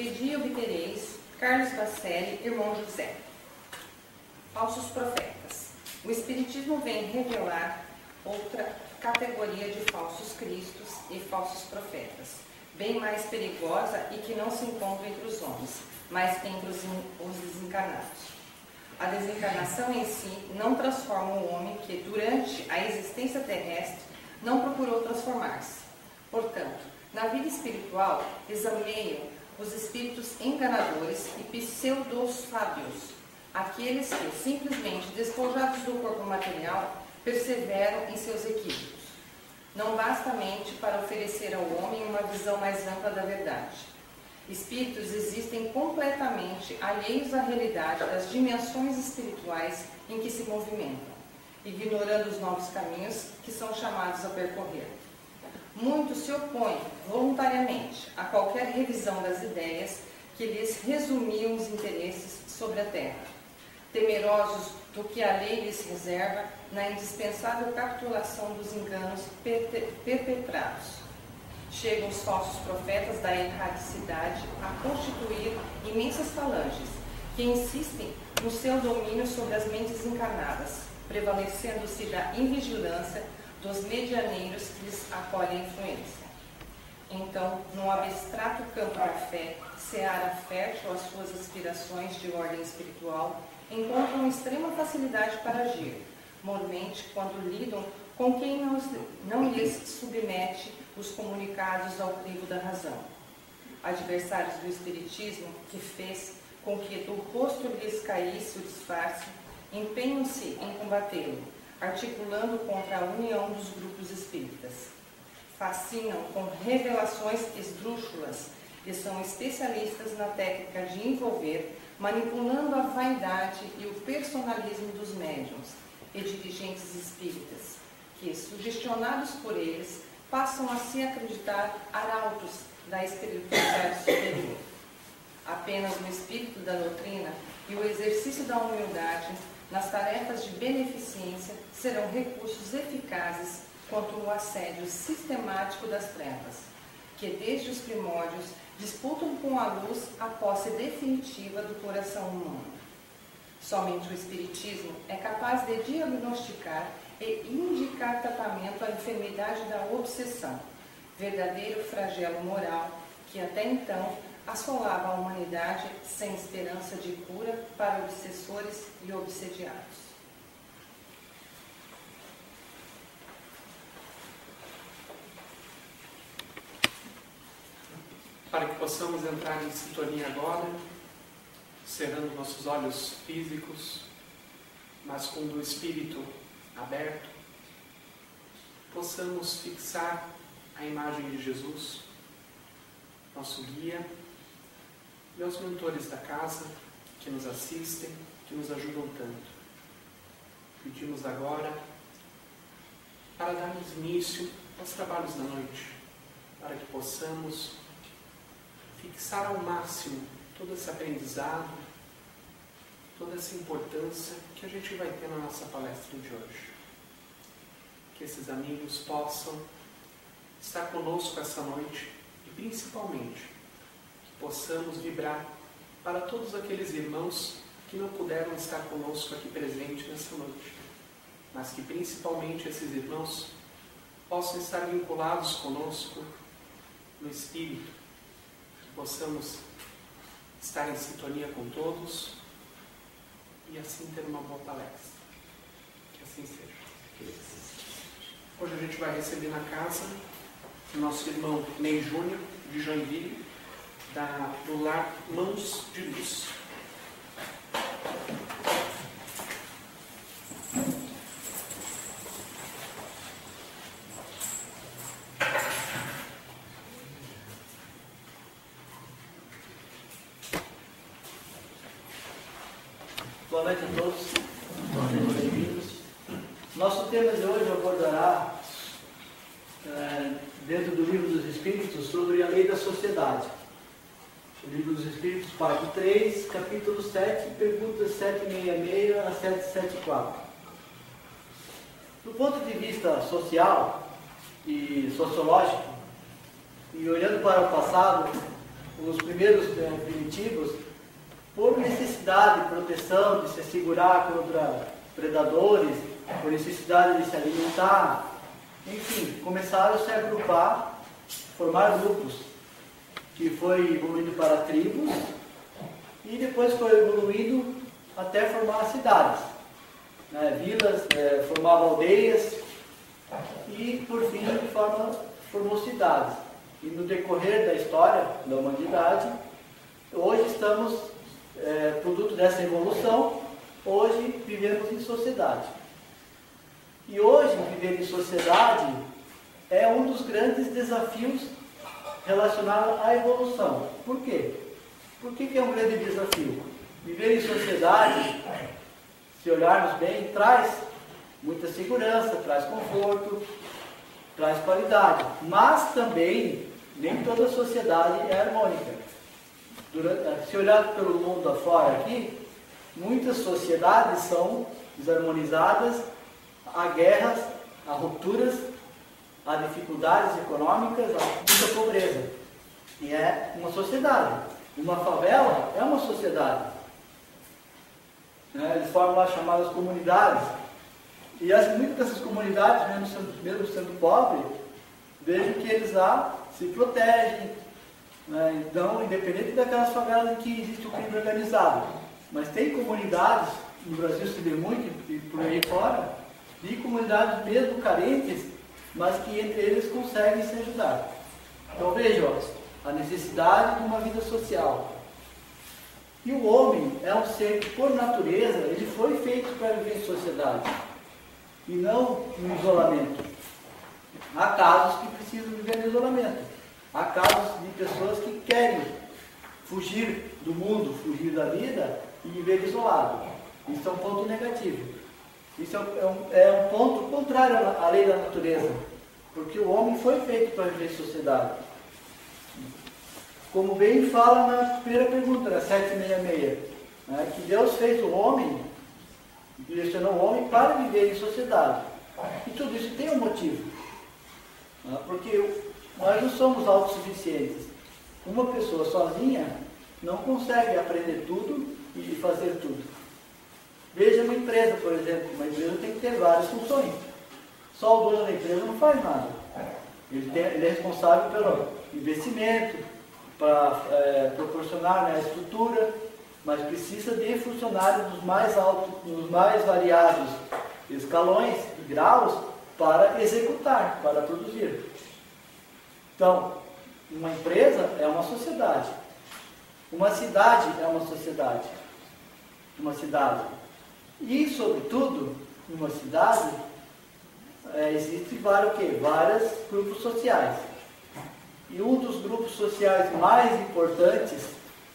Pedi e obtereis, Carlos Bacelli, irmão José. Falsos profetas. O Espiritismo vem revelar outra categoria de falsos cristos e falsos profetas, bem mais perigosa e que não se encontra entre os homens, mas entre os desencarnados. A desencarnação em si não transforma o homem que, durante a existência terrestre, não procurou transformar-se. Portanto, na vida espiritual, exameiam os espíritos enganadores e pseudo-sábios, aqueles que, simplesmente despojados do corpo material, perseveram em seus equívocos. Não basta a mente para oferecer ao homem uma visão mais ampla da verdade. Espíritos existem completamente alheios à realidade das dimensões espirituais em que se movimentam, ignorando os novos caminhos que são chamados a percorrer. Muitos se opõem voluntariamente a qualquer revisão das ideias que lhes resumiam os interesses sobre a terra, temerosos do que a lei lhes reserva na indispensável capitulação dos enganos perpetrados. Chegam os falsos profetas da erradicidade a constituir imensas falanges que insistem no seu domínio sobre as mentes encarnadas, prevalecendo-se da invigilância dos medianeiros que lhes acolhem a influência. Então, no abstrato campo da fé, seara fértil às suas aspirações de ordem espiritual, encontram extrema facilidade para agir, mormente quando lidam com quem não lhes submete os comunicados ao crivo da razão. Adversários do Espiritismo, que fez com que do rosto lhes caísse o disfarce, empenham-se em combatê-lo, articulando contra a união dos grupos espíritas. Fascinam com revelações esdrúxulas e são especialistas na técnica de envolver, manipulando a vaidade e o personalismo dos médiuns e dirigentes espíritas, que, sugestionados por eles, passam a se acreditar arautos da espiritualidade superior. Apenas no espírito da doutrina e o exercício da humildade nas tarefas de beneficência serão recursos eficazes contra o assédio sistemático das trevas, que desde os primórdios disputam com a luz a posse definitiva do coração humano. Somente o Espiritismo é capaz de diagnosticar e indicar tratamento à enfermidade da obsessão, verdadeiro flagelo moral que até então assolava a humanidade sem esperança de cura para obsessores e obsediados. Para que possamos entrar em sintonia agora, cerrando nossos olhos físicos, mas com o do espírito aberto, possamos fixar a imagem de Jesus, nosso guia, e aos mentores da casa que nos assistem, que nos ajudam tanto. Pedimos agora para darmos início aos trabalhos da noite, para que possamos fixar ao máximo todo esse aprendizado, toda essa importância que a gente vai ter na nossa palestra de hoje. Que esses amigos possam estar conosco essa noite e, principalmente, que possamos vibrar para todos aqueles irmãos que não puderam estar conosco aqui presente nessa noite, mas que, principalmente, esses irmãos possam estar vinculados conosco no Espírito, que possamos estar em sintonia com todos e assim ter uma boa palestra. Que assim seja. Hoje a gente vai receber na casa o nosso irmão Ney Júnior, de Joinville, do lar Mãos de Luz. Boa noite a todos. Bem-vindos. Nosso tema de hoje abordará, dentro do Livro dos Espíritos, sobre a lei da sociedade. O Livro dos Espíritos, parte 3, capítulo 7, perguntas 766 a 774. Do ponto de vista social e sociológico, e olhando para o passado, os primeiros primitivos, por necessidade de proteção, de se assegurar contra predadores, por necessidade de se alimentar, enfim, começaram a se agrupar, formar grupos, que foi evoluindo para tribos, e depois foi evoluindo até formar cidades, né? Vilas, formava aldeias, e por fim formou cidades. E no decorrer da história da humanidade, hoje estamos, produto dessa evolução, hoje vivemos em sociedade. E hoje viver em sociedade é um dos grandes desafios relacionados à evolução. Por quê? Por que é um grande desafio? Viver em sociedade, se olharmos bem, traz muita segurança, traz conforto, traz qualidade. Mas também, nem toda sociedade é harmônica. Se olhar pelo mundo afora aqui, muitas sociedades são desarmonizadas, há guerras, há rupturas, há dificuldades econômicas, há muita pobreza. E é uma sociedade. Uma favela é uma sociedade. Eles formam lá chamadas comunidades. E muitas dessas comunidades, mesmo sendo pobres, vejo que eles lá se protegem. Né? Então, independente daquelas favelas em que existe o crime organizado. Mas tem comunidades, no Brasil se vê muito, e por aí fora, de comunidades mesmo carentes, mas que entre eles conseguem se ajudar. Então vejam, a necessidade de uma vida social. E o homem é um ser que, por natureza, ele foi feito para viver em sociedade, e não no isolamento. Há casos que precisam viver no isolamento. Há casos de pessoas que querem fugir do mundo, fugir da vida e viver isolado. Isso é um ponto negativo. Isso é um ponto contrário à lei da natureza, porque o homem foi feito para viver em sociedade. Como bem fala na primeira pergunta, na 766, né, que Deus fez o homem, direcionou o homem para viver em sociedade. E tudo isso tem um motivo. Né, porque nós não somos autossuficientes. Uma pessoa sozinha não consegue aprender tudo e fazer tudo. Veja uma empresa, por exemplo. Uma empresa tem que ter várias funções. Só o dono da empresa não faz nada. Ele é responsável pelo investimento, para proporcionar, né, a estrutura, mas precisa de funcionários dos mais altos, dos mais variados escalões e graus para executar, para produzir. Então, uma empresa é uma sociedade. Uma cidade é uma sociedade. Uma cidade. E, sobretudo, numa cidade, existem vários grupos sociais. E um dos grupos sociais mais importantes,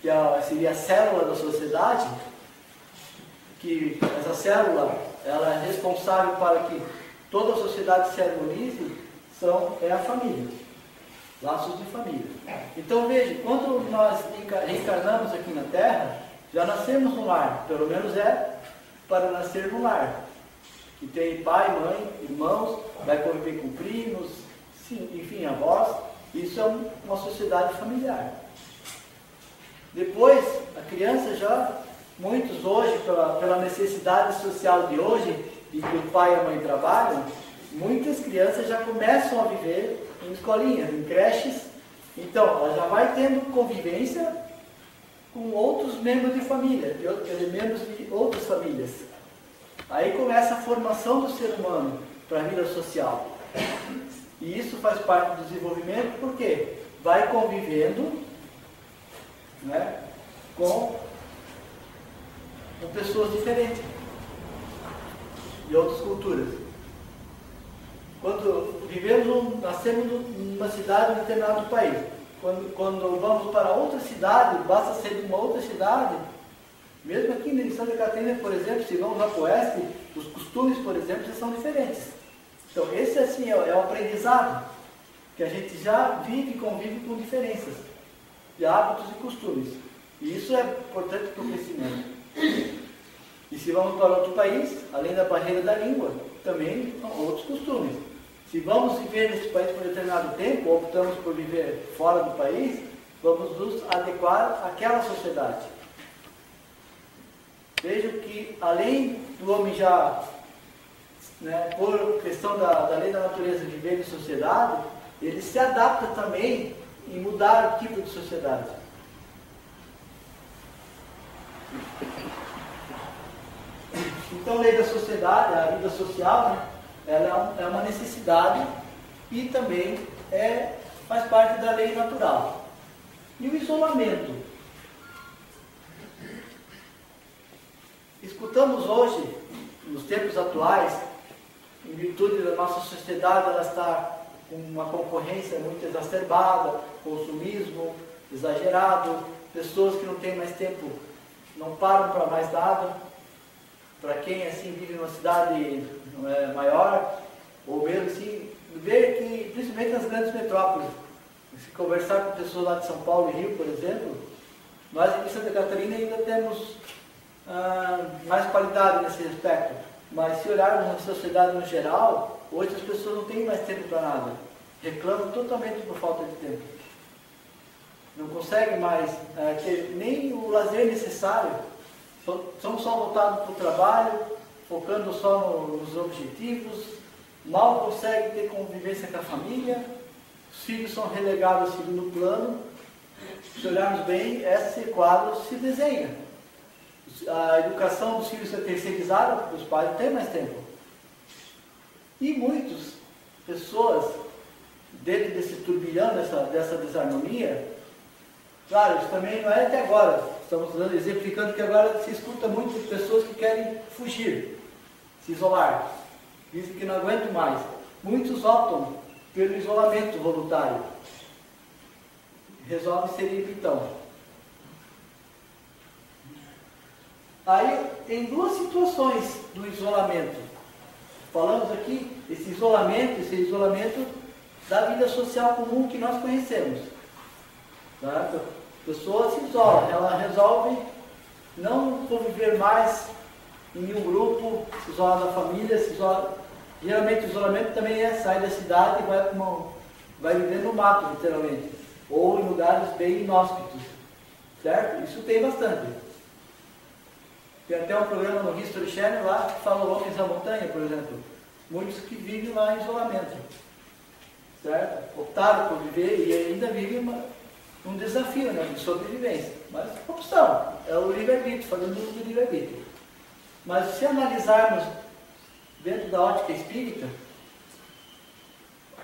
que seria a célula da sociedade, que essa célula ela é responsável para que toda a sociedade se harmonize, é a família. Laços de família. Então veja, quando nós reencarnamos aqui na Terra, já nascemos no lar, pelo menos é para nascer no lar. Que tem pai, mãe, irmãos, vai conviver com primos, enfim, avós. Isso é uma sociedade familiar. Depois, a criança muitos hoje, pela necessidade social de hoje, de que o pai e a mãe trabalham, muitas crianças já começam a viver em escolinhas, em creches. Então, ela já vai tendo convivência com outros membros de família, membros de outras famílias. Aí começa a formação do ser humano para a vida social. E isso faz parte do desenvolvimento, porque vai convivendo, né, com pessoas diferentes, de outras culturas. Quando nascemos numa cidade, em um determinado país, quando vamos para outra cidade, basta ser de uma outra cidade, mesmo aqui em Santa Catarina, por exemplo, se vamos lá para o oeste, os costumes, por exemplo, já são diferentes. Então, esse assim, é o aprendizado, que a gente já vive e convive com diferenças de hábitos e costumes. E isso é importante para o crescimento. E se vamos para outro país, além da barreira da língua, também são outros costumes. Se vamos viver nesse país por determinado tempo, ou optamos por viver fora do país, vamos nos adequar àquela sociedade. Vejam que, além do homem já, por questão da lei da natureza, viver em sociedade, ele se adapta também em mudar o tipo de sociedade. Então, a lei da sociedade, a vida social, ela é uma necessidade e também faz parte da lei natural. E o isolamento? Escutamos hoje, nos tempos atuais, em virtude da nossa sociedade, ela está com uma concorrência muito exacerbada, consumismo exagerado, pessoas que não têm mais tempo, não param para mais nada. Para quem assim vive numa cidade maior, ou mesmo assim, vê que, principalmente nas grandes metrópoles, se conversar com pessoas lá de São Paulo e Rio, por exemplo, nós aqui em Santa Catarina ainda temos mais qualidade nesse aspecto. Mas se olharmos na sociedade no geral, hoje as pessoas não têm mais tempo para nada. Reclamam totalmente por falta de tempo. Não conseguem mais ter nem o lazer necessário. São só voltados para o trabalho, focando só nos objetivos, mal conseguem ter convivência com a família, os filhos são relegados ao segundo plano. Se olharmos bem, esse quadro se desenha. A educação dos filhos é terceirizada, porque os pais não têm mais tempo. E muitas pessoas, dentro desse turbilhão, dessa desarmonia, claro, isso também não é até agora. Estamos exemplificando que agora se escuta muito de pessoas que querem fugir, se isolar. Dizem que não aguentam mais. Muitos optam pelo isolamento voluntário. Resolvem ser ermitão. Aí tem duas situações do isolamento. Falamos aqui esse isolamento da vida social comum que nós conhecemos. Tá? A pessoa se isola, ela resolve não conviver mais em nenhum grupo, se isola da família, se isola. Geralmente o isolamento também sai da cidade e vai viver no mato, literalmente, ou em lugares bem inóspitos, certo? Isso tem bastante. Tem até um programa no History Channel lá que fala Homens da Montanha, por exemplo. Muitos que vivem lá em isolamento, certo? Optaram por viver e ainda vivem um desafio, de sobrevivência. Mas opção, é o livre-arbítrio, fazendo uso do livre-arbítrio. Mas se analisarmos dentro da ótica espírita,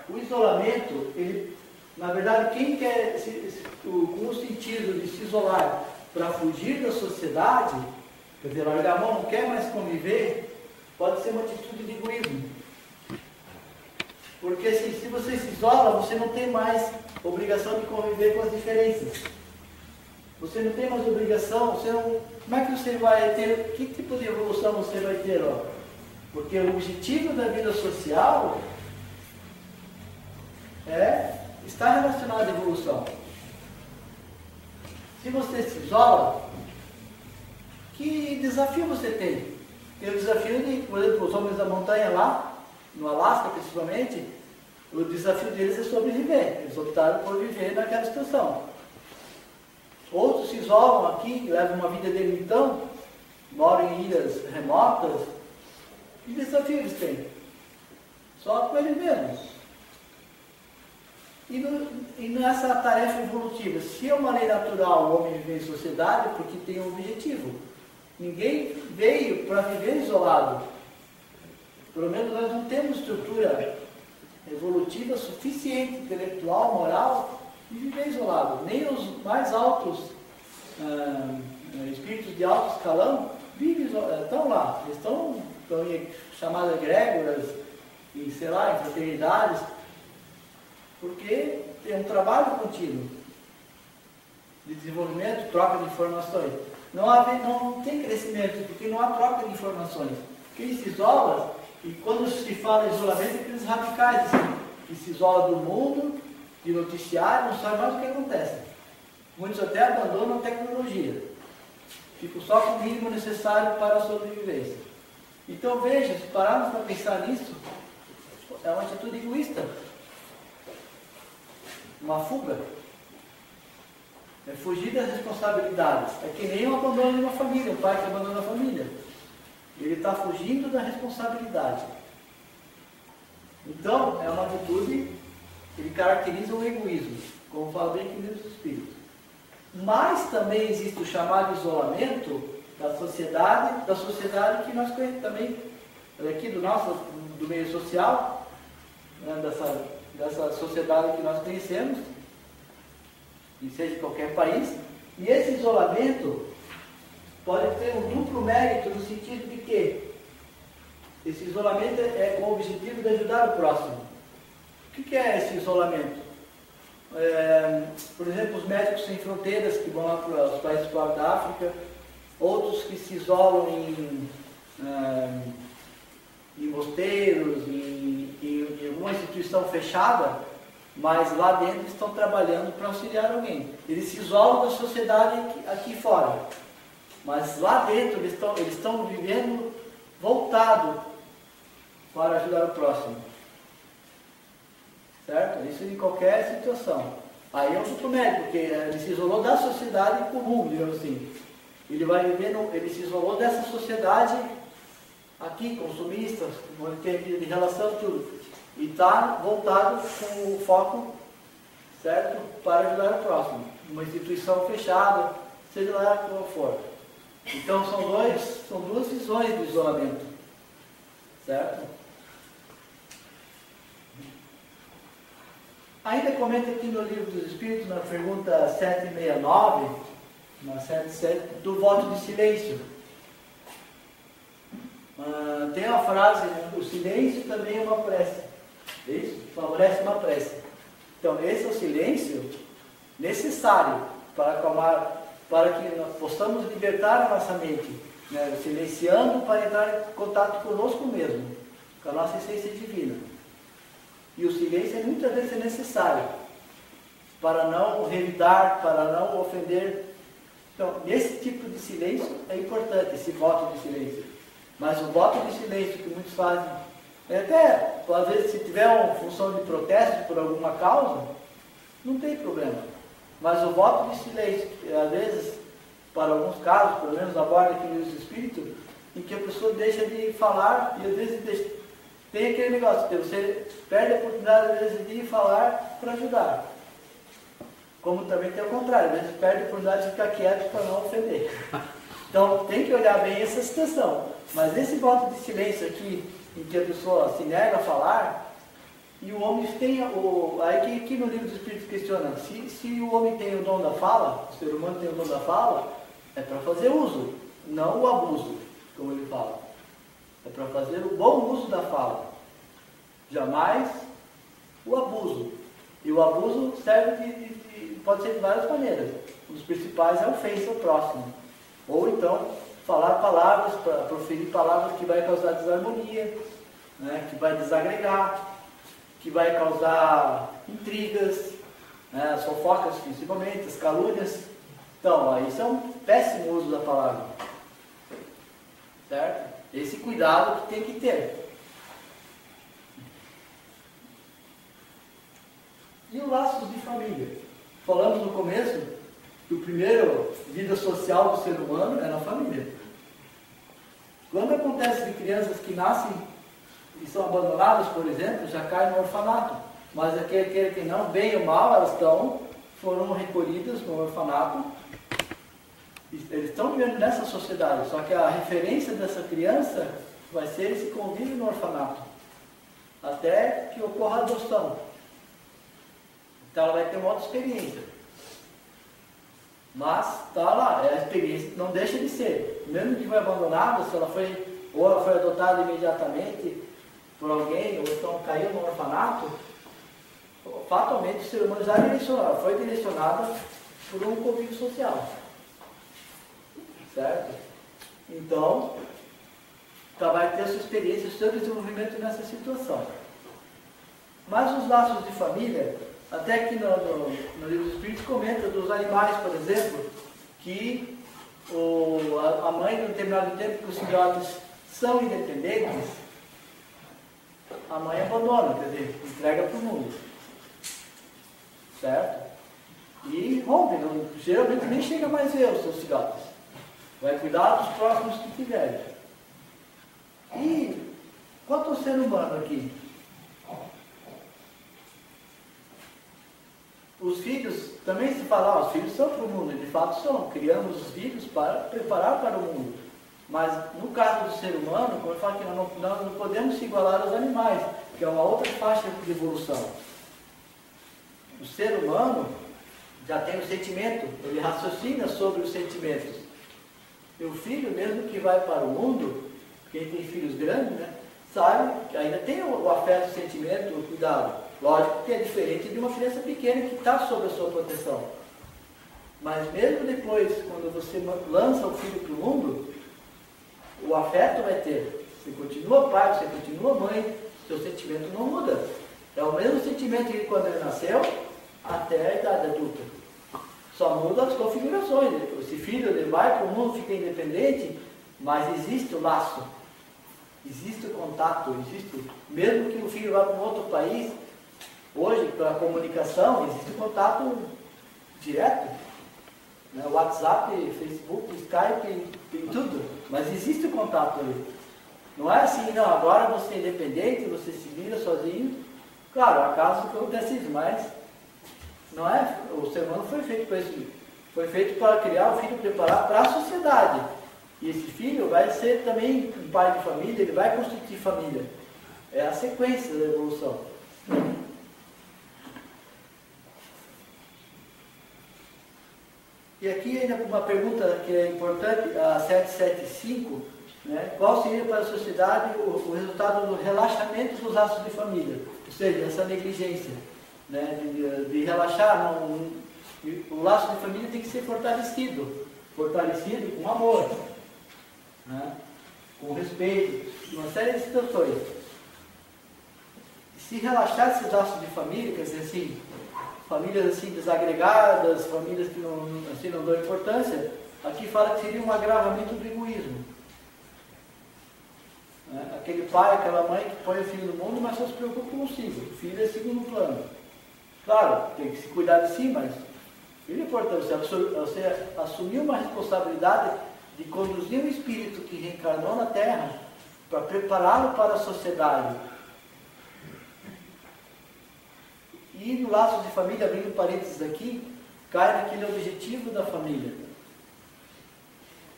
o isolamento, na verdade, quem quer, com o sentido de se isolar para fugir da sociedade, quer dizer, largar a mão, não quer mais conviver, pode ser uma atitude de egoísmo. Porque se você se isola, você não tem mais obrigação de conviver com as diferenças. Você não tem mais obrigação, como é que você vai ter, que tipo de evolução você vai ter? Porque o objetivo da vida social está relacionado à evolução. Se você se isola, que desafio você tem? Tem o desafio de, por exemplo, os homens da montanha lá, no Alasca principalmente, o desafio deles é sobreviver. Eles optaram por viver naquela situação. Outros se isolam aqui, levam uma vida de ermitão, moram em ilhas remotas. Que desafio eles têm? Só com eles mesmos. E nessa tarefa evolutiva, se é uma lei natural o homem viver em sociedade, é porque tem um objetivo. Ninguém veio para viver isolado. Pelo menos nós não temos estrutura evolutiva suficiente, intelectual, moral, de viver isolado. Nem os mais altos espíritos de alto escalão estão lá. Eles estão em chamadas egrégoras, e sei lá, em fraternidades, porque tem um trabalho contínuo de desenvolvimento, troca de informações. Não tem crescimento, porque não há troca de informações. Quem se isola, e quando se fala em isolamento, é aqueles radicais, assim, que se isola do mundo, de noticiário, não sabe mais o que acontece. Muitos até abandonam a tecnologia. Ficam só com o mínimo necessário para a sobrevivência. Então veja, se pararmos para pensar nisso, é uma atitude egoísta. Uma fuga. É fugir das responsabilidades. É que nem o abandono de uma família, um pai que abandona a família. Ele está fugindo da responsabilidade. Então, é uma atitude que ele caracteriza o egoísmo, como fala bem aqui no Livro dos Espíritos. Mas também existe o chamado isolamento da sociedade que nós conhecemos também, aqui do meio social, né, dessa sociedade que nós conhecemos, e seja em qualquer país. E esse isolamento pode ter um duplo mérito no sentido de que esse isolamento é com o objetivo de ajudar o próximo. O que é esse isolamento? Por exemplo, os médicos sem fronteiras que vão lá para os países fora da África, outros que se isolam em mosteiros, em alguma instituição fechada, mas lá dentro estão trabalhando para auxiliar alguém. Eles se isolam da sociedade aqui fora, mas lá dentro eles estão vivendo voltado para ajudar o próximo. Certo? Isso em qualquer situação. Aí é um duplo mérito, porque ele se isolou da sociedade comum, digamos assim. Ele se isolou dessa sociedade aqui, consumista, onde tem de relação tudo. E está voltado com o foco, certo, para ajudar o próximo. Uma instituição fechada, seja lá qual for. Então são duas visões do isolamento. Certo? Ainda comenta aqui no Livro dos Espíritos, na pergunta 769, na 77, do voto de silêncio. Tem uma frase, né? O silêncio também é uma prece. Isso? Favorece uma prece. Então, esse é o silêncio necessário para que nós possamos libertar a nossa mente, né? Silenciando para entrar em contato conosco mesmo, com a nossa essência divina. E o silêncio muitas vezes é necessário para não revidar, para não ofender. Então, esse tipo de silêncio é importante, esse voto de silêncio. Mas o voto de silêncio que muitos fazem, até às vezes se tiver uma função de protesto por alguma causa, não tem problema. Mas o voto de silêncio, às vezes, para alguns casos, pelo menos aborda aqui no Espírito, em que a pessoa deixa de falar e às vezes tem aquele negócio, que você perde a oportunidade às vezes de falar para ajudar. Como também tem o contrário, às vezes perde a oportunidade de ficar quieto para não ofender. Então tem que olhar bem essa situação. Mas esse voto de silêncio aqui, em que a pessoa se nega a falar, e o homem tem aí que aqui no Livro dos Espíritos questiona, se o homem tem o dom da fala, o ser humano tem o dom da fala, é para fazer uso, não o abuso, como ele fala. É para fazer o bom uso da fala. Jamais o abuso. E o abuso pode ser de várias maneiras. Um dos principais é a ofensa ao próximo. Ou então, falar palavras, proferir palavras que vai causar desarmonia, né, que vai desagregar, que vai causar intrigas, né, as fofocas principalmente, as calúnias. Então, aí isso é um péssimo uso da palavra. Certo? Esse cuidado que tem que ter. E os laços de família? Falamos no começo que o primeiro vida social do ser humano é na família. Quando acontece de crianças que nascem e são abandonadas, por exemplo, já caem no orfanato. Mas aquele que não, bem ou mal, elas foram recolhidas no orfanato. Eles estão vivendo nessa sociedade, só que a referência dessa criança vai ser esse convívio no orfanato, até que ocorra a adoção. Então ela vai ter uma outra experiência. Mas está lá, a experiência não deixa de ser. Mesmo que foi abandonada, se ela foi adotada imediatamente por alguém, ou então caiu no orfanato, fatalmente o ser humano já foi direcionado por um convívio social. Certo? Então, vai ter a sua experiência, o seu desenvolvimento nessa situação. Mas os laços de família, até aqui no Livro dos Espíritos comenta dos animais, por exemplo, que a mãe, no determinado tempo que os filhotes são independentes, a mãe abandona, quer dizer, entrega para o mundo. Certo? e rompe, geralmente nem chega mais a ver os seus filhotes. Vai cuidar dos próximos que tiverem. E quanto ao ser humano aqui? Os filhos, também se fala, os filhos são para o mundo, e de fato são. Criamos os filhos para preparar para o mundo. Mas no caso do ser humano, como eu falo que nós não podemos se igualar aos animais, que é uma outra faixa de evolução. O ser humano já tem o sentimento, ele raciocina sobre os sentimentos. E o filho, mesmo que vai para o mundo, quem tem filhos grandes, né, sabe que ainda tem o afeto, o sentimento, o cuidado. Lógico que é diferente de uma criança pequena que está sob a sua proteção. Mas mesmo depois, quando você lança o filho para o mundo, o afeto vai ter. Você continua pai, você continua mãe, seu sentimento não muda. É o mesmo sentimento que quando ele nasceu, até a idade adulta. Só muda as configurações. Esse filho ele vai para o mundo, fica independente, mas existe o laço, existe o contato, existe, mesmo que o filho vá para um outro país, hoje, para a comunicação, existe o contato direto. Né? WhatsApp, Facebook, Skype, tem tudo, mas existe o contato ali. Não é assim, não, agora você é independente, você se vira sozinho. Claro, há casos que acontece isso, mas não é, o ser humano foi feito para isso. Foi feito para criar o filho, preparar para a sociedade. E esse filho vai ser também um pai de família, ele vai constituir família. É a sequência da evolução. E aqui ainda uma pergunta que é importante, a 775, né? Qual seria para a sociedade o resultado do relaxamento dos laços de família? Ou seja, essa negligência, né? de relaxar, o laço de família tem que ser fortalecido com amor, né? Com respeito, uma série de situações. E se relaxar esses laços de família, quer dizer assim, famílias assim desagregadas, famílias que não dão importância, aqui fala que seria um agravamento do egoísmo. Né? Aquele pai, aquela mãe que põe o filho no mundo, mas só se preocupa consigo. O filho é segundo plano. Claro, tem que se cuidar de si, mas filho é importante. Você assumiu uma responsabilidade de conduzir um espírito que reencarnou na Terra para prepará-lo para a sociedade. E no laço de família, abrindo parênteses aqui, cai naquele objetivo da família.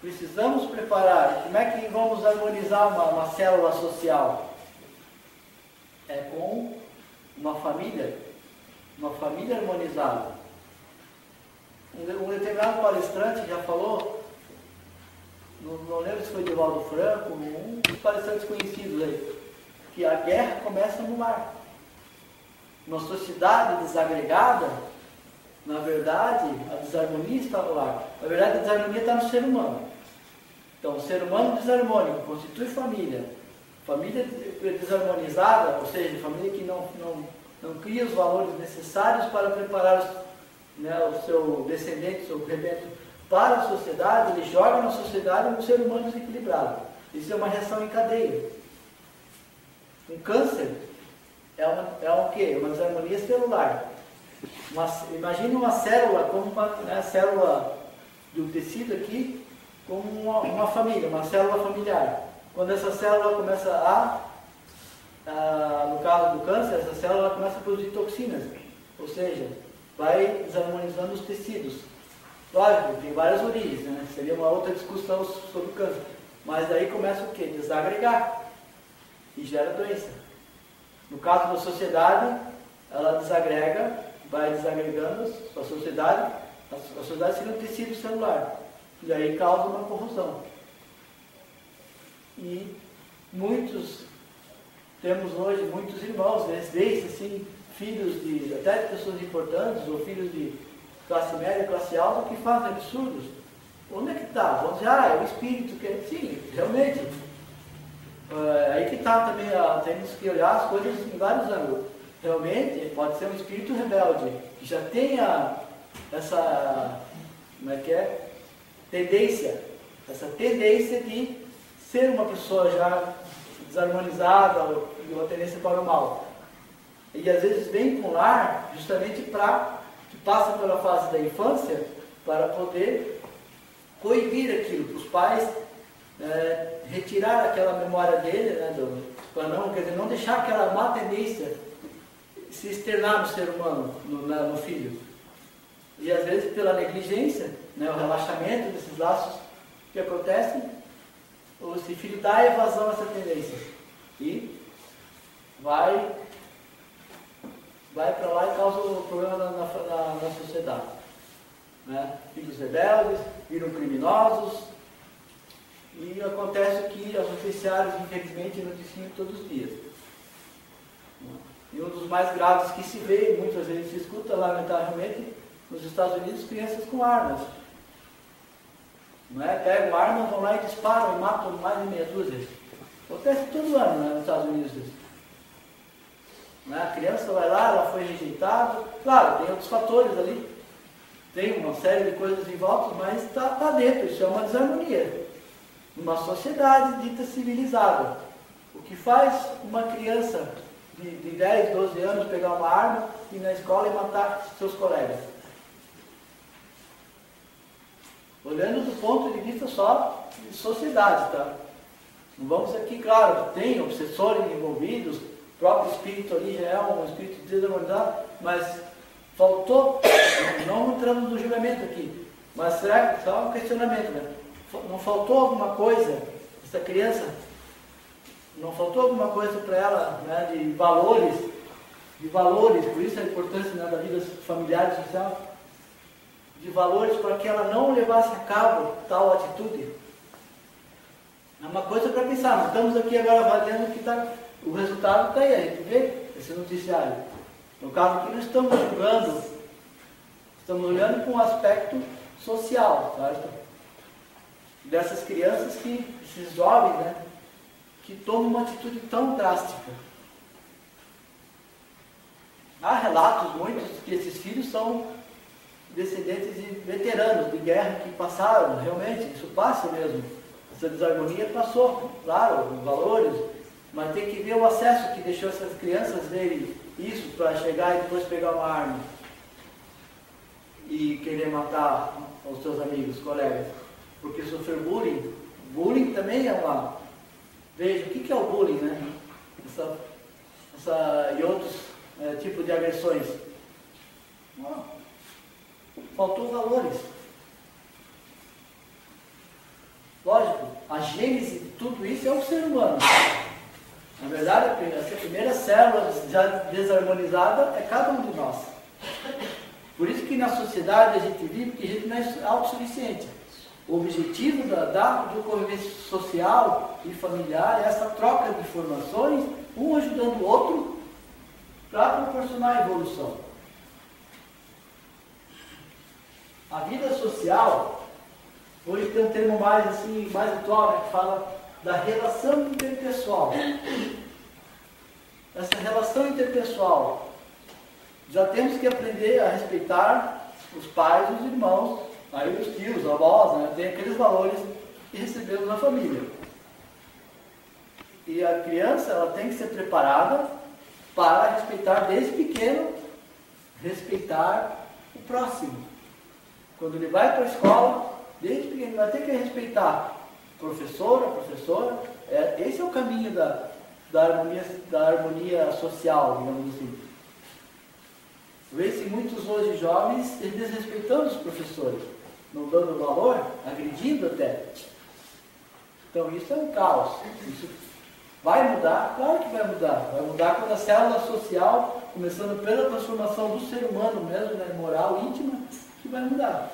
Precisamos preparar. Como é que vamos harmonizar uma célula social? É com uma família harmonizada. Um determinado palestrante já falou, não lembro se foi de Valdo Franco, um dos palestrantes conhecidos aí, que a guerra começa no lar. Uma sociedade desagregada, na verdade, a desarmonia está no lar. Na verdade, a desarmonia está no ser humano. Então, o ser humano desarmônico constitui família. Família desarmonizada, ou seja, família que não cria os valores necessários para preparar o seu descendente, o seu rebento para a sociedade, ele joga na sociedade um ser humano desequilibrado. Isso é uma reação em cadeia. Um câncer é o quê? Uma desarmonia celular. Imagine uma célula, como uma célula do tecido aqui, como uma família, uma célula familiar. Quando essa célula começa no caso do câncer, essa célula começa a produzir toxinas, ou seja, vai desarmonizando os tecidos. Lógico, tem várias origens, né? Seria uma outra discussão sobre o câncer. Mas daí começa o quê? Desagregar e gera doença. No caso da sociedade, ela desagrega, vai desagregando a sociedade seria um tecido celular. E aí causa uma corrosão. E temos hoje muitos irmãos, desde assim, filhos até de pessoas importantes, ou filhos de classe média, classe alta, que fazem absurdos. Onde é que está? Vamos dizer, é o espírito que... Sim, realmente. Aí que está também, temos que olhar as coisas em vários ângulos. Realmente, pode ser um espírito rebelde, que já tenha essa, essa tendência de ser uma pessoa já desarmonizada, ou uma tendência para o mal. E às vezes vem com o lar justamente para que passa pela fase da infância para poder coibir aquilo, para os pais retirar aquela memória dele, né, para não, quer dizer, não deixar aquela má tendência se externar no ser humano, no filho. E às vezes pela negligência, né, o relaxamento desses laços que acontecem, esse filho dá evasão a essa tendência e vai para lá e causa um problema na sociedade. Né? Filhos rebeldes, viram criminosos, e acontece o que os noticiários, infelizmente, noticiam todos os dias. E um dos mais graves que se vê, e muitas vezes se escuta, lamentavelmente, nos Estados Unidos, crianças com armas. Não é? Pegam armas, vão lá e disparam e matam mais de meia dúzia. Acontece todo ano, né, nos Estados Unidos. Não é? A criança vai lá, ela foi rejeitada. Claro, tem outros fatores ali. Tem uma série de coisas em volta, mas está dentro. Isso é uma desarmonia. Numa sociedade dita civilizada. O que faz uma criança de 10, 12 anos pegar uma arma, ir na escola e matar seus colegas? Olhando do ponto de vista só de sociedade, tá? Não vamos aqui, claro, tem obsessores envolvidos, o próprio espírito ali já é um espírito desarmonizado, mas faltou, não entrando no julgamento aqui, mas será que só um questionamento, né? Não faltou alguma coisa, essa criança, não faltou alguma coisa para ela, né, de valores, por isso a importância, né, da vida familiar e social, de valores para que ela não levasse a cabo tal atitude. É uma coisa para pensar. Nós estamos aqui agora avaliando que o resultado está aí, a gente vê esse noticiário. No caso aqui, nós estamos julgando, estamos olhando com um aspecto social, certo? Dessas crianças esses jovens, né, que tomam uma atitude tão drástica. Há relatos muitos que esses filhos são descendentes de veteranos de guerra que passaram, realmente, isso passa mesmo. Essa desarmonia passou, claro, os valores, mas tem que ver o acesso que deixou essas crianças verem isso para chegar e depois pegar uma arma e querer matar os seus amigos, colegas, porque sofreu bullying. Bullying também é uma... Veja, o que é o bullying, né? E outros tipos de agressões. Faltou valores. Lógico, a gênese de tudo isso é o ser humano. Na verdade, essa primeira célula já desarmonizada é cada um de nós. Por isso que na sociedade a gente vive, porque a gente não é autossuficiente. O objetivo do convívio social e familiar é essa troca de informações, um ajudando o outro, para proporcionar a evolução. A vida social, hoje tem um termo mais atual, né, que fala da relação interpessoal. Essa relação interpessoal, já temos que aprender a respeitar os pais, os irmãos, aí os tios, os avós, né, tem aqueles valores que recebemos na família. E a criança, ela tem que ser preparada para respeitar desde pequeno, respeitar o próximo. Quando ele vai para a escola, desde pequeno, ele vai ter que respeitar professora. Esse é o caminho da harmonia social, digamos assim. Vê-se muitos hoje jovens desrespeitando os professores, não dando valor, agredindo até. Então isso é um caos. Isso vai mudar? Claro que vai mudar. Vai mudar quando a célula social, começando pela transformação do ser humano mesmo, né, moral, íntima, que vai mudar.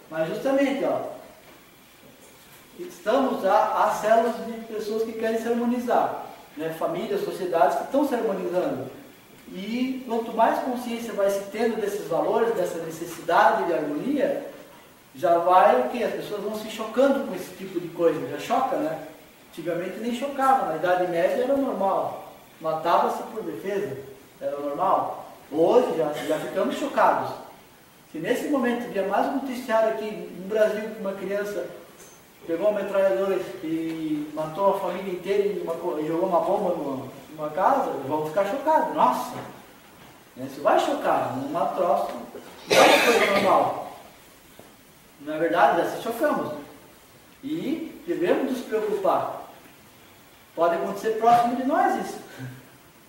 Mas justamente, estamos a células de pessoas que querem se harmonizar, né? Famílias, sociedades que estão se harmonizando. E quanto mais consciência vai se tendo desses valores, dessa necessidade de harmonia, já vai o quê? As pessoas vão se chocando com esse tipo de coisa. Já choca, né? Antigamente nem chocava, na Idade Média era normal. Matava-se por defesa, era normal. Hoje já ficamos chocados. Se nesse momento havia mais um noticiário aqui no Brasil que uma criança pegou uma metralhadora e matou a família inteira e jogou uma bomba numa casa, vamos ficar chocados. Nossa! Né? Isso vai chocar, não é um troço, não é uma coisa normal. Na verdade, já se chocamos. E devemos nos preocupar. Pode acontecer próximo de nós isso.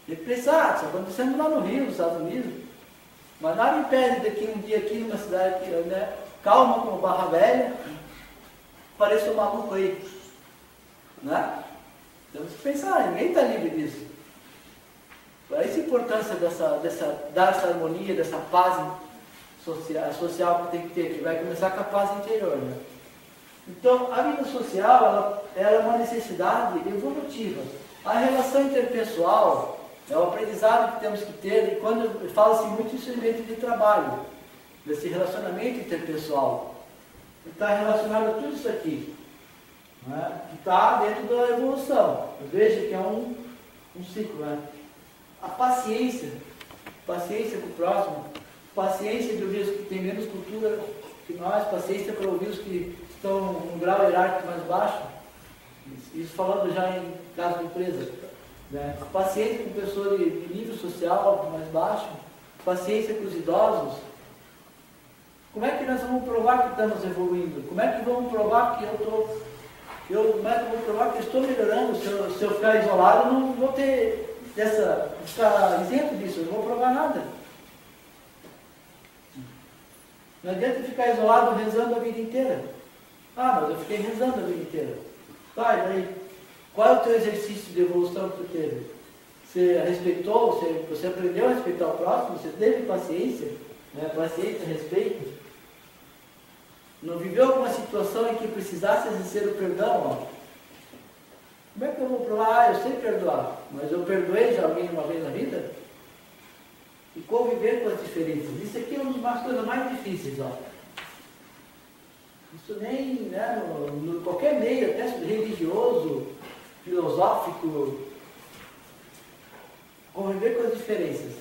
Tem que pensar, isso está acontecendo lá no Rio, nos Estados Unidos. Mas nada impede daqui um dia aqui numa cidade aqui, né, calma como Barra Velha, pareça um maluco aí. Né? Temos que pensar, ninguém está livre disso. Essa importância dessa harmonia, dessa paz social que tem que ter, que vai começar com a paz interior. Né? Então, a vida social ela é uma necessidade evolutiva. A relação interpessoal é o aprendizado que temos que ter, e quando fala-se muito isso em ambiente de trabalho, desse relacionamento interpessoal. Está relacionado a tudo isso aqui, né? Que está dentro da evolução. Eu vejo que é um ciclo. Né? A paciência com o próximo, paciência de ouvir os que têm menos cultura que nós, paciência para ouvir os que estão num grau hierárquico mais baixo, isso falando já em caso de empresa, né? A paciência com pessoas de nível social mais baixo, paciência com os idosos. Como é que nós vamos provar que estamos evoluindo? Como é que vamos provar que como é que eu vou provar que eu estou melhorando? Se eu ficar isolado, eu não vou ficar isento disso, eu não vou provar nada. Não adianta ficar isolado rezando a vida inteira. Ah, mas eu fiquei rezando a vida inteira. Tá, e daí? Qual é o teu exercício de evolução que tu teve? Você respeitou, você aprendeu a respeitar o próximo, você teve paciência, né? Paciência, respeito. Não viveu alguma situação em que precisasse exercer o perdão? Ó. Como é que eu vou provar? Eu sei perdoar, mas eu perdoei já alguém uma vez na vida? E conviver com as diferenças. Isso aqui é uma das coisas mais difíceis. Ó. Isso nem, né, qualquer meio, até religioso, filosófico, conviver com as diferenças.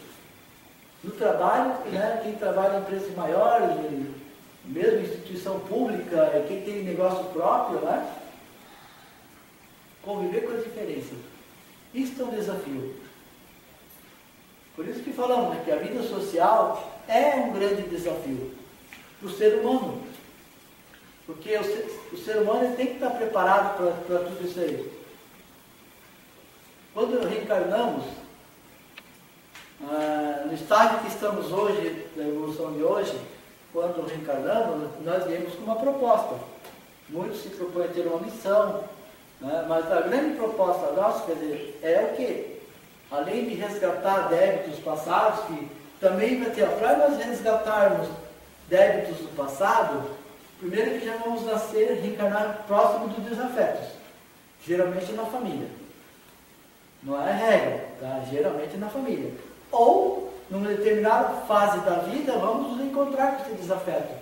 No trabalho, né, quem trabalha em empresas maiores, mesmo instituição pública, quem tem negócio próprio, né, conviver com as diferenças. Isso é um desafio. Por isso que falamos, né, que a vida social é um grande desafio para o ser humano. Porque o ser humano ele tem que estar preparado para tudo isso aí. Quando reencarnamos, no estágio que estamos hoje, da evolução de hoje, quando reencarnamos, nós viemos com uma proposta. Muitos se propõem a ter uma missão, né? Mas a grande proposta nossa, quer dizer, é o quê? Além de resgatar débitos passados, que também vai ter, para nós resgatarmos débitos do passado, primeiro que já vamos nascer, reencarnar próximo dos desafetos, geralmente na família. Não é regra, tá? Geralmente na família. Ou, numa determinada fase da vida, vamos nos encontrar com esse desafeto.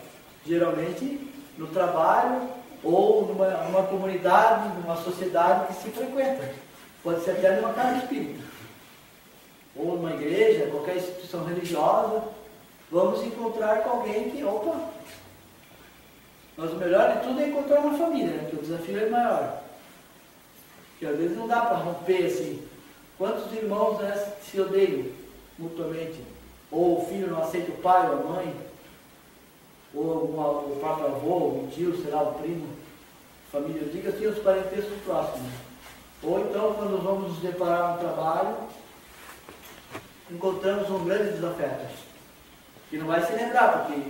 Geralmente no trabalho, ou numa comunidade, numa sociedade que se frequenta. Pode ser até numa casa espírita. Ou numa igreja, qualquer instituição religiosa. Vamos encontrar com alguém que, opa, mas o melhor de tudo é encontrar uma família, né? Porque o desafio é maior. Porque às vezes não dá para romper assim. Quantos irmãos, né, se odeiam mutuamente? Ou o filho não aceita o pai ou a mãe? Ou o próprio avô, o tio, sei lá, o primo. Família, eu digo assim, os parentescos próximos. Ou então, quando vamos nos deparar no trabalho, encontramos um grande desafeto. Que não vai se lembrar, porque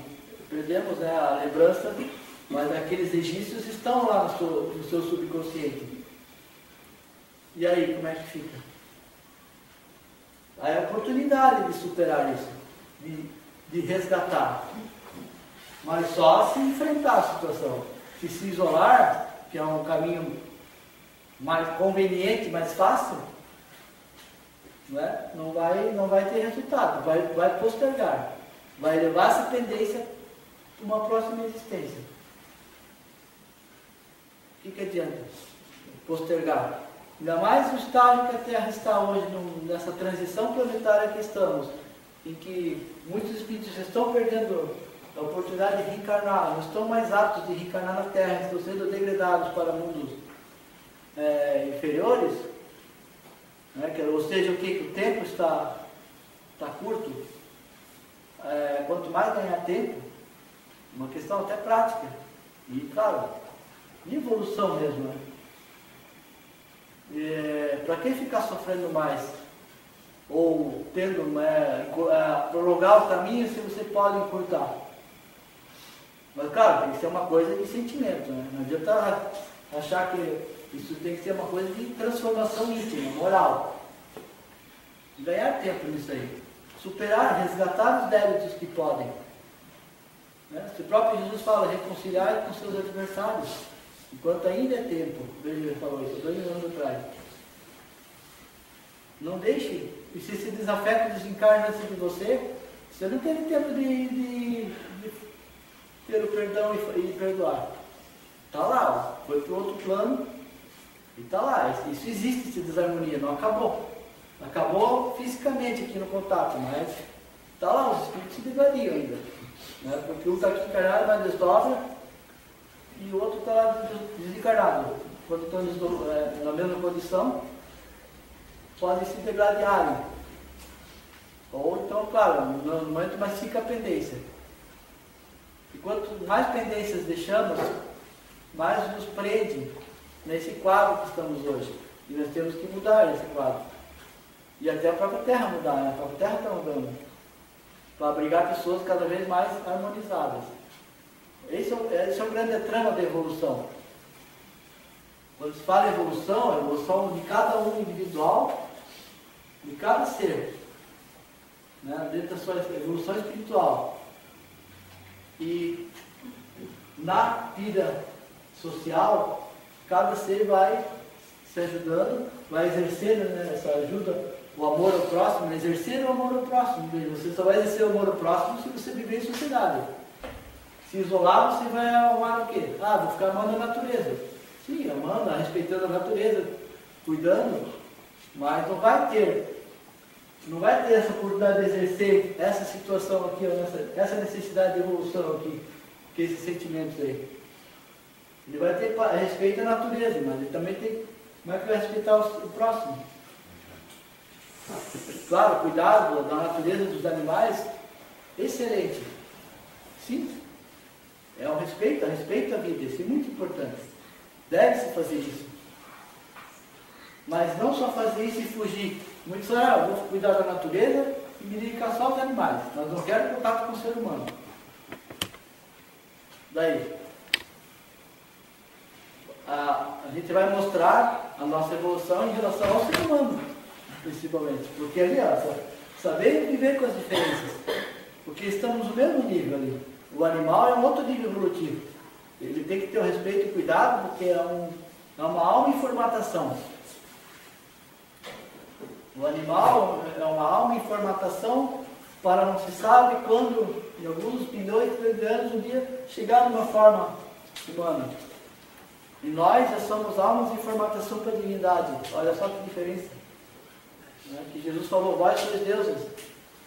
perdemos, né, a lembrança, mas aqueles registros estão lá no seu subconsciente. E aí, como é que fica? Aí a oportunidade de superar isso, de resgatar. Mas só se enfrentar a situação. Se isolar, que é um caminho mais conveniente, mais fácil, né? não vai ter resultado, vai postergar. Vai levar essa tendência para uma próxima existência. O que adianta? Postergar. Ainda mais o estágio que a Terra está hoje, nessa transição planetária que estamos, em que muitos espíritos já estão perdendo a oportunidade de reencarnar, não estão mais aptos de reencarnar na Terra, estão sendo degradados para mundos inferiores, né? Ou seja, o tempo está curto, quanto mais ganhar tempo, uma questão até prática, e claro, de evolução mesmo, né? Para que ficar sofrendo mais? Ou tendo, prolongar o caminho se você pode encurtar? Mas claro, isso é uma coisa de sentimento, né? Não adianta achar que isso tem que ser uma coisa de transformação íntima, moral. Ganhar tempo nisso aí. Superar, resgatar os débitos que podem. Né? Se o próprio Jesus fala, reconciliar com seus adversários. Enquanto ainda é tempo. Veja, ele falou isso 2 anos atrás. Não deixe, e se esse desafeto desencarna antes de você, você não teve tempo de ter o perdão e perdoar. Está lá, ó, foi para o outro plano e está lá. Isso existe, essa desarmonia, não acabou. Acabou fisicamente aqui no contato, mas está lá, os espíritos se degladiam ainda. Né? Porque um está aqui encarnado, mas desdobra, e o outro está lá desencarnado. Quando estão na mesma condição, podem se degladiarem. Ou então, claro, no momento mais fica a pendência. E quanto mais pendências deixamos, mais nos prende nesse quadro que estamos hoje. E nós temos que mudar esse quadro. E até a própria Terra mudar, né? A própria Terra está mudando. Para abrigar pessoas cada vez mais harmonizadas. Esse é o grande trama da evolução. Quando se fala em evolução, a evolução de cada um individual, de cada ser, né? Dentro da sua evolução espiritual. E na vida social, cada ser vai se ajudando, vai exercendo, né, essa ajuda, o amor ao próximo, exercer o amor ao próximo. Você só vai exercer o amor ao próximo se você viver em sociedade. Se isolar, você vai amar o quê? Vou ficar amando a natureza. Sim, amando, respeitando a natureza, cuidando, mas não vai ter essa oportunidade de exercer essa situação aqui, essa necessidade de evolução aqui, que esses sentimentos aí. Ele vai ter respeito à natureza, mas ele também tem. Como é que vai respeitar o próximo? Claro, cuidado da natureza dos animais, excelente. Sim, é um respeito à vida, isso é muito importante. Deve-se fazer isso. Mas não só fazer isso e fugir. Muitos falam, eu vou cuidar da natureza e me dedicar só aos animais, mas não quero contato com o ser humano. Daí, a gente vai mostrar a nossa evolução em relação ao ser humano, principalmente. Porque ali, saber viver com as diferenças. Porque estamos no mesmo nível ali. O animal é um outro nível evolutivo. Ele tem que ter o respeito e cuidado, porque é uma alma em formatação. O animal é uma alma em formatação para não se sabe quando, em alguns milhões de anos, um dia chegar numa forma humana. E nós já somos almas em formatação para a divindade. Olha só que diferença. Que Jesus falou, vós sois deuses,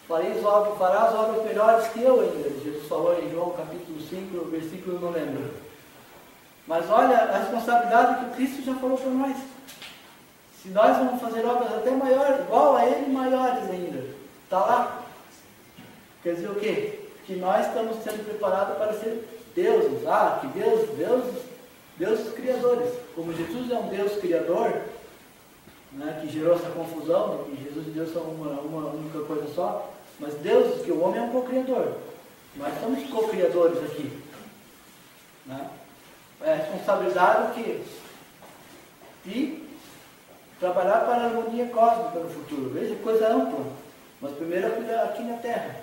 farás obras melhores que eu ainda. Jesus falou em João capítulo 5, versículo não lembro. Mas olha a responsabilidade que o Cristo já falou para nós. Se nós vamos fazer obras até maiores, igual a Ele, maiores ainda. Está lá. Quer dizer o quê? Que nós estamos sendo preparados para ser deuses. Que deuses criadores. Como Jesus é um Deus criador, né, que gerou essa confusão, que Jesus e Deus são uma única coisa só, mas Deus, que o homem é um co-criador. Nós somos co-criadores aqui. Né? É a responsabilidade de trabalhar para a harmonia cósmica no futuro. Veja, coisa ampla. Mas primeiro aqui na Terra.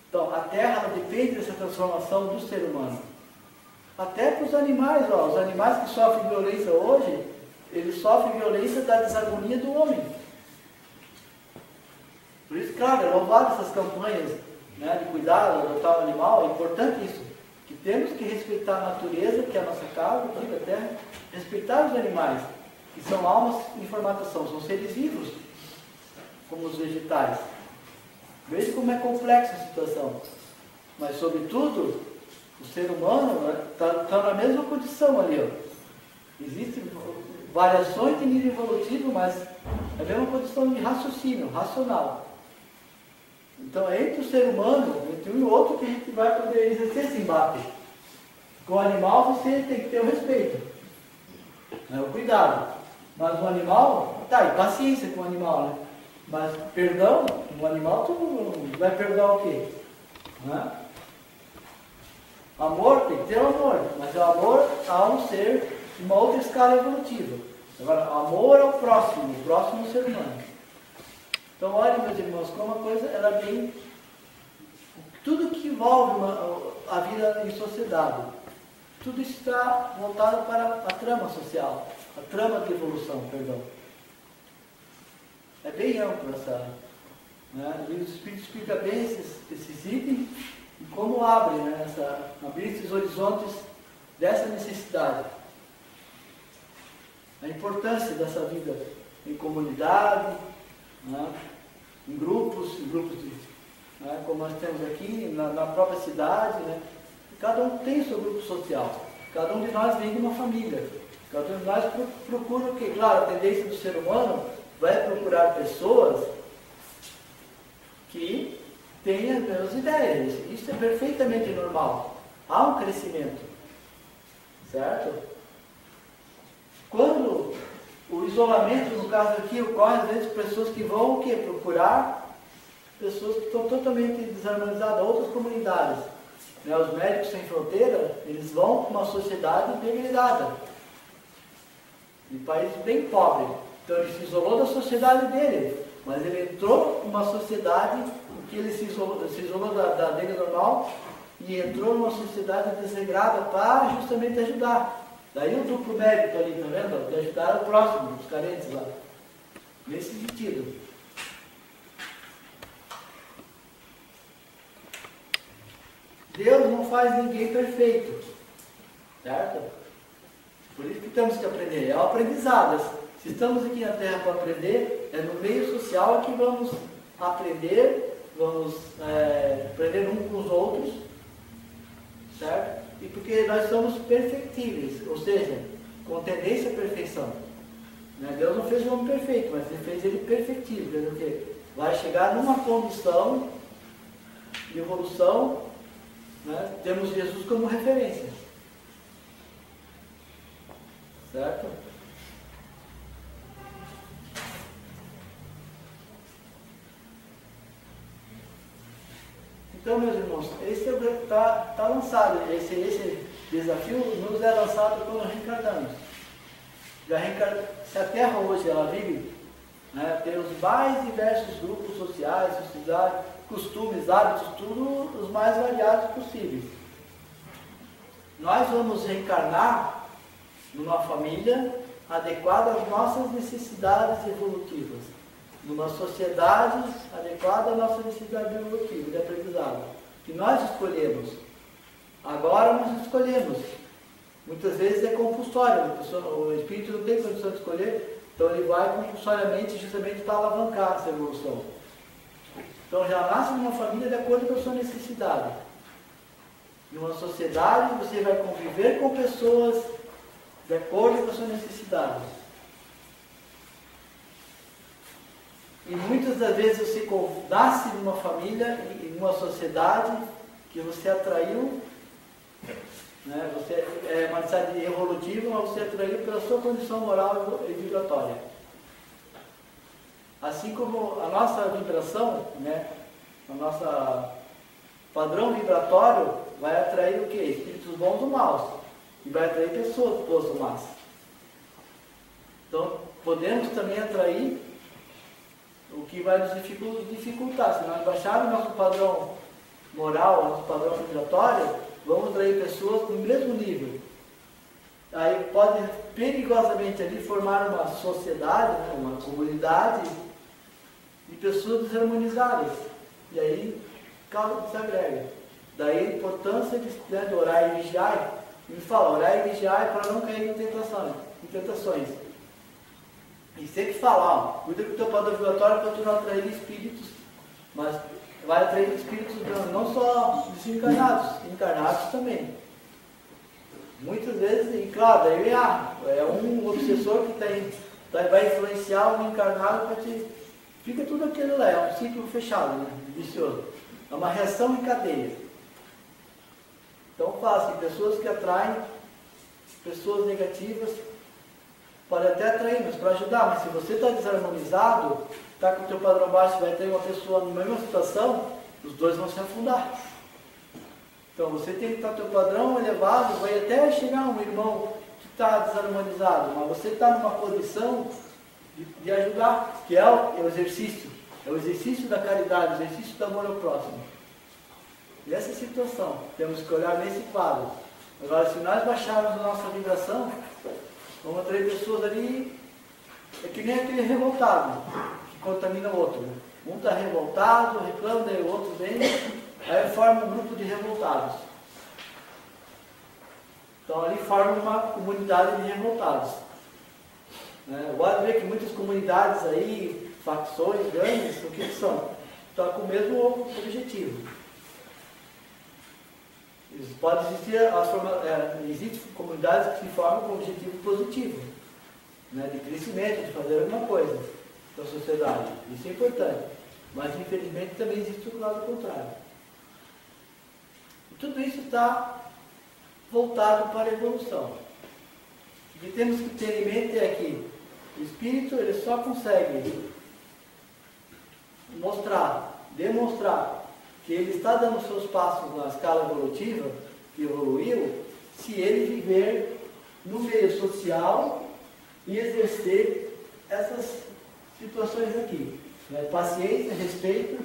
Então, a Terra ela depende dessa transformação do ser humano. Até para os animais, os animais que sofrem violência hoje, eles sofrem violência da desarmonia do homem. Por isso, claro, é louvável essas campanhas, né, de cuidar, de adotar o animal, é importante isso. Que temos que respeitar a natureza, que é a nossa casa, aqui da Terra, respeitar os animais, que são almas em formatação, são seres vivos, como os vegetais. Veja como é complexa a situação. Mas, sobretudo, o ser humano está na mesma condição ali. Existem variações de nível evolutivo, mas é a mesma condição de raciocínio, racional. Então é entre o ser humano, entre um e outro, que a gente vai poder exercer esse embate. Com o animal você tem que ter o respeito, né? O cuidado. Mas o animal, tá, e paciência com o animal, né? Mas perdão, o animal tu vai perdoar o quê? Né? Amor, tem que ter o amor, mas o amor a um ser de uma outra escala evolutiva. Agora, amor ao próximo, o próximo ser humano. Então, olha, meus irmãos, como a coisa era bem... Tudo que envolve a vida em sociedade, tudo isso está voltado para a trama social, a trama de evolução, perdão. É bem amplo essa... Né? O livro dos Espíritos explica bem esses itens e como abre, né, abrir esses horizontes dessa necessidade. A importância dessa vida em comunidade, né, em grupos né, como nós temos aqui, na própria cidade, né, cada um tem o seu grupo social, cada um de nós vem de uma família, cada um de nós procura o quê? Claro, a tendência do ser humano vai procurar pessoas que têm as mesmas ideias, isso é perfeitamente normal, há um crescimento, certo? Quando o isolamento, no caso aqui, ocorre às vezes pessoas que vão o quê? Procurar pessoas que estão totalmente desarmonizadas, outras comunidades. Né? Os Médicos Sem Fronteira, eles vão para uma sociedade degradada, de país bem pobre. Então ele se isolou da sociedade dele, mas ele entrou numa sociedade em que ele se isolou da dele normal e entrou numa sociedade desregrada para justamente ajudar. Daí o duplo mérito ali, tá vendo? De ajudar o próximo, os carentes lá. Nesse sentido. Deus não faz ninguém perfeito. Certo? Por isso que temos que aprender. É o aprendizado. Se estamos aqui na Terra para aprender, é no meio social que vamos aprender, vamos aprender uns com os outros. Certo? E porque nós somos perfectíveis, ou seja, com tendência à perfeição. Né? Deus não fez o homem perfeito, mas Ele fez ele perfectível. Quer dizer o quê? Vai chegar numa condição de evolução, né? Temos Jesus como referência. Certo? Então, meus irmãos, esse está lançado, esse desafio nos é lançado quando reencarnamos. Se a Terra hoje ela vive, né, tem os mais diversos grupos sociais, sociedade, costumes, hábitos, tudo os mais variados possíveis. Nós vamos reencarnar numa família adequada às nossas necessidades evolutivas, numa sociedade adequada à nossa necessidade evolutiva, de aprendizado, que nós escolhemos. Agora nós escolhemos. Muitas vezes é compulsório, o espírito não tem condição de escolher, então ele vai compulsoriamente justamente para alavancar essa evolução. Então já nasce numa família de acordo com a sua necessidade. Numa sociedade você vai conviver com pessoas de acordo com a sua necessidade. E muitas das vezes você nasce numa família e numa sociedade que você atraiu, né? Você é uma necessidade evolutiva, mas você atraiu pela sua condição moral e vibratória. Assim como a nossa vibração, né? O nosso padrão vibratório vai atrair o quê? Espíritos bons ou maus. E vai atrair pessoas boas ou más. Então, podemos também atrair o que vai nos dificultar. Se nós baixarmos o nosso padrão moral, nosso padrão vibratório, vamos atrair pessoas do mesmo nível. Aí pode perigosamente ali formar uma sociedade, né, uma comunidade de pessoas desarmonizadas. E aí causa desagrega. Daí a importância de orar e vigiar. Ele fala, orar e vigiar para não cair em tentações. E sempre fala, cuida com o teu padrão vibratório para tu não atrair espíritos, mas vai atrair espíritos não só desencarnados, encarnados também. Muitas vezes, e claro, daí é um obsessor que vai influenciar um encarnado para te... Fica tudo aquilo lá, é um ciclo fechado, né? vicioso. É uma reação em cadeia. Então fala assim, pessoas que atraem pessoas negativas, pode até atrair, mas para ajudar. Mas se você está desarmonizado, está com o teu padrão baixo, vai ter uma pessoa na mesma situação, os dois vão se afundar. Então você tem que estar com o teu padrão elevado, vai até chegar um irmão que está desarmonizado, mas você está numa posição de ajudar, que é o exercício. É o exercício da caridade, o exercício do amor ao próximo. Nessa situação, temos que olhar nesse quadro. Agora, se nós baixarmos a nossa vibração, vamos atrair pessoas ali, é que nem aquele revoltado, que contamina o outro. Né? Um está revoltado, reclama, daí o outro vem, aí forma um grupo de revoltados. Então ali forma uma comunidade de revoltados. Pode ver que muitas comunidades aí, facções grandes, o que são? Estão com o mesmo objetivo. Pode existir existem comunidades que se formam com um objetivo positivo, né, de crescimento, de fazer alguma coisa para a sociedade. Isso é importante. Mas infelizmente também existe o lado contrário. E tudo isso está voltado para a evolução. O que temos que ter em mente é que o espírito ele só consegue demonstrar que ele está dando seus passos na escala evolutiva, que evoluiu, se ele viver no meio social e exercer essas situações aqui. Né? Paciência, respeito,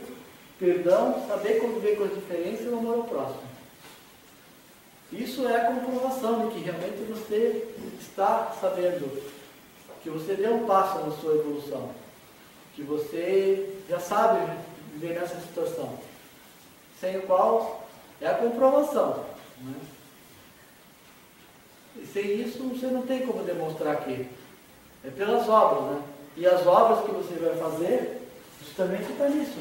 perdão, saber conviver com as diferenças e o amor ao próximo. Isso é a comprovação de que realmente você está sabendo que você deu um passo na sua evolução, que você já sabe viver nessa situação, sem o qual é a comprovação. Né? E sem isso você não tem como demonstrar aqui. É pelas obras, né? E as obras que você vai fazer, justamente está nisso.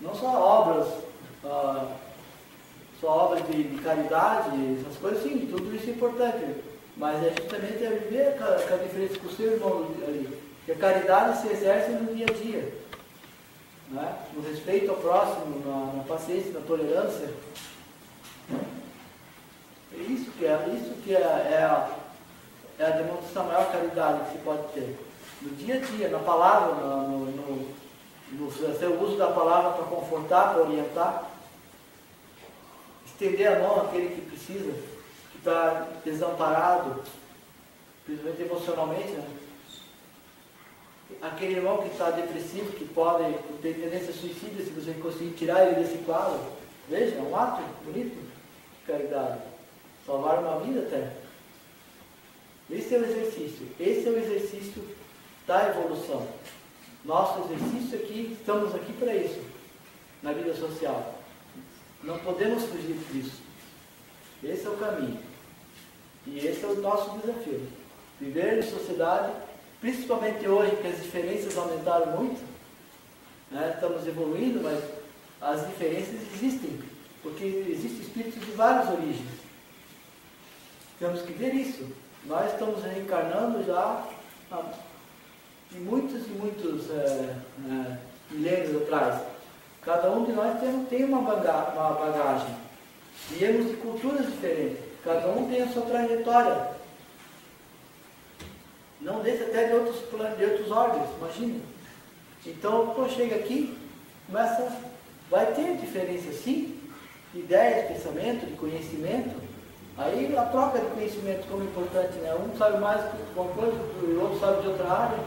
Não só obras, só obras de caridade, essas coisas, sim, tudo isso é importante. Mas é justamente viver com a diferença com o seu irmão ali. Que a caridade se exerce no dia a dia. Né? No respeito ao próximo, na paciência, na tolerância. É isso que é a demonstração maior caridade que se pode ter. No dia a dia, na palavra, no seu uso da palavra para confortar, para orientar. Estender a mão àquele que precisa, que está desamparado, principalmente emocionalmente, né? Aquele irmão que está depressivo, que pode ter tendência suicida, se você conseguir tirar ele desse quadro. Veja, é um ato bonito de caridade. Salvar uma vida até. Esse é o exercício. Esse é o exercício da evolução. Nosso exercício aqui, estamos aqui para isso, na vida social. Não podemos fugir disso. Esse é o caminho. E esse é o nosso desafio. Viver em sociedade, principalmente hoje que as diferenças aumentaram muito, né? Estamos evoluindo, mas as diferenças existem, porque existem espíritos de várias origens. Temos que ver isso. Nós estamos reencarnando já de muitos milênios atrás. Cada um de nós tem uma bagagem. Viemos de culturas diferentes. Cada um tem a sua trajetória. Não desse até de outros órgãos, imagina. Então, quando chega aqui, vai ter diferença sim, de ideias, de pensamento, de conhecimento. Aí a troca de conhecimento como importante, né? Um sabe mais de uma coisa, o outro sabe de outra área,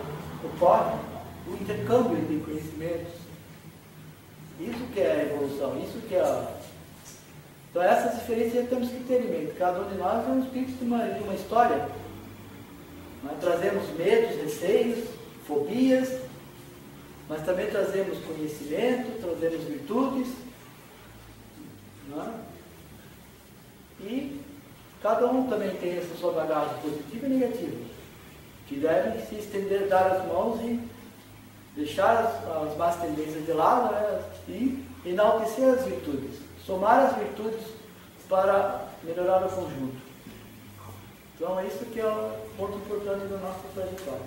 o intercâmbio de conhecimentos. Isso que é a evolução, isso que é Então essas diferenças temos que ter em mente. Cada um de nós é um espírito de uma história. Nós trazemos medos, receios, fobias, mas também trazemos conhecimento, trazemos virtudes. Né? E cada um também tem essa sua bagagem positiva e negativa, que devem se estender, dar as mãos e deixar as más tendências de lado, né? E enaltecer as virtudes, somar as virtudes para melhorar o conjunto. Então é isso que é o ponto importante da nossa trajetória.